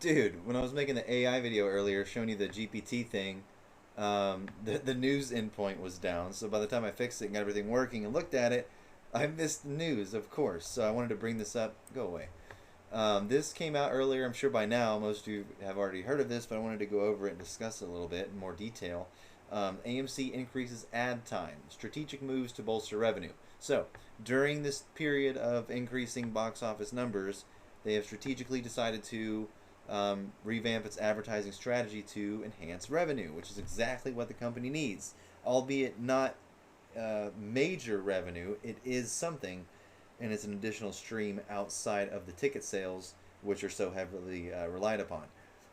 Dude, when I was making the AI video earlier showing you the GPT thing, the news endpoint was down. So by the time I fixed it and got everything working and looked at it, I missed the news, of course. So I wanted to bring this up. Go away. This came out earlier. I'm sure by now most of you have already heard of this, but I wanted to go over it and discuss it a little bit in more detail. AMC increases ad time, strategic moves to bolster revenue. So during this period of increasing box office numbers, they have strategically decided to revamp its advertising strategy to enhance revenue, which is exactly what the company needs. Albeit not major revenue, it is something, and it's an additional stream outside of the ticket sales, which are so heavily relied upon.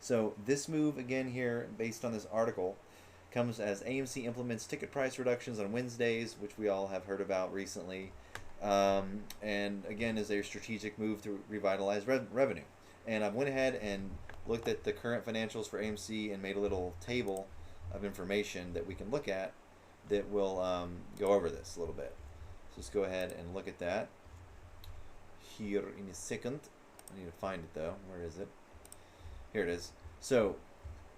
So this move, again here, based on this article, comes as AMC implements ticket price reductions on Wednesdays, which we all have heard about recently, and again is a strategic move to revitalize revenue. And I went ahead and looked at the current financials for AMC and made a little table of information that we can look at that will go over this a little bit. So let's go ahead and look at that here in a second. I need to find it though. Where is it? Here it is. So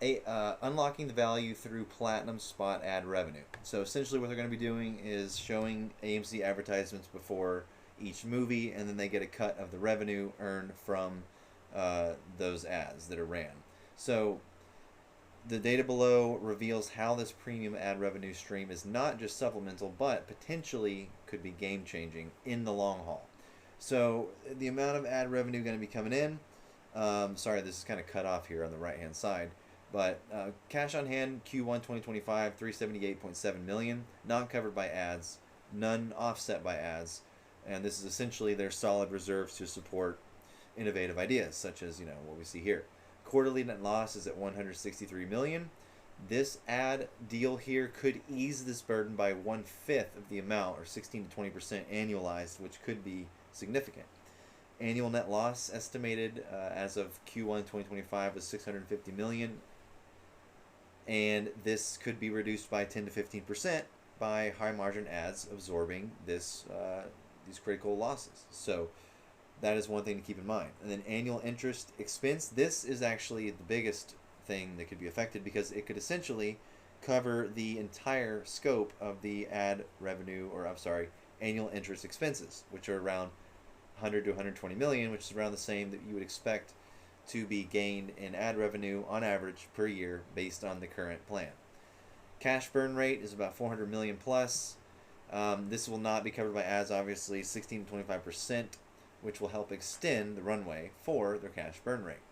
unlocking the value through platinum spot ad revenue. So essentially what they're going to be doing is showing AMC advertisements before each movie, and then they get a cut of the revenue earned from those ads that are ran. So the data below reveals how this premium ad revenue stream is not just supplemental, but potentially could be game changing in the long haul. So the amount of ad revenue going to be coming in, sorry, this is kind of cut off here on the right hand side, but cash on hand Q1 2025 $378.7 million, not covered by ads, none offset by ads, and this is essentially their solid reserves to support innovative ideas such as what we see here. Quarterly net loss is at 163 million. This ad deal here could ease this burden by 1/5 of the amount, or 16 to 20% annualized, which could be significant. Annual net loss estimated as of Q1 2025 was 650 million, and this could be reduced by 10 to 15% by high margin ads absorbing these critical losses. So that is one thing to keep in mind. And then annual interest expense. This is actually the biggest thing that could be affected because it could essentially cover the entire scope of the ad revenue, or I'm sorry, annual interest expenses, which are around 100 to 120 million, which is around the same that you would expect to be gained in ad revenue on average per year based on the current plan. Cash burn rate is about 400 million plus. This will not be covered by ads, obviously, 16 to 25%, which will help extend the runway for their cash burn rate.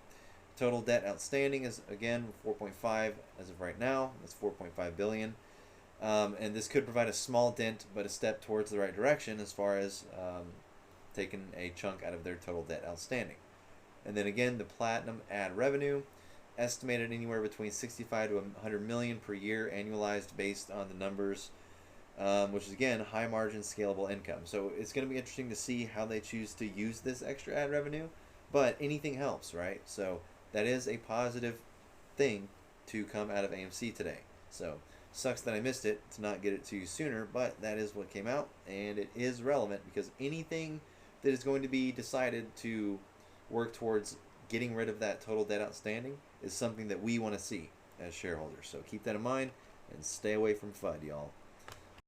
Total debt outstanding is again 4.5 as of right now. That's 4.5 billion, and this could provide a small dent, but a step towards the right direction as far as taking a chunk out of their total debt outstanding. And then again, the platinum ad revenue estimated anywhere between 65 to 100 million per year annualized based on the numbers, which is again high margin scalable income. So it's going to be interesting to see how they choose to use this extra ad revenue, but anything helps, right? So that is a positive thing to come out of AMC today. So sucks that I missed it to not get it to you sooner, but that is what came out, and it is relevant because anything that is going to be decided to work towards getting rid of that total debt outstanding is something that we want to see as shareholders. So keep that in mind and stay away from FUD, y'all.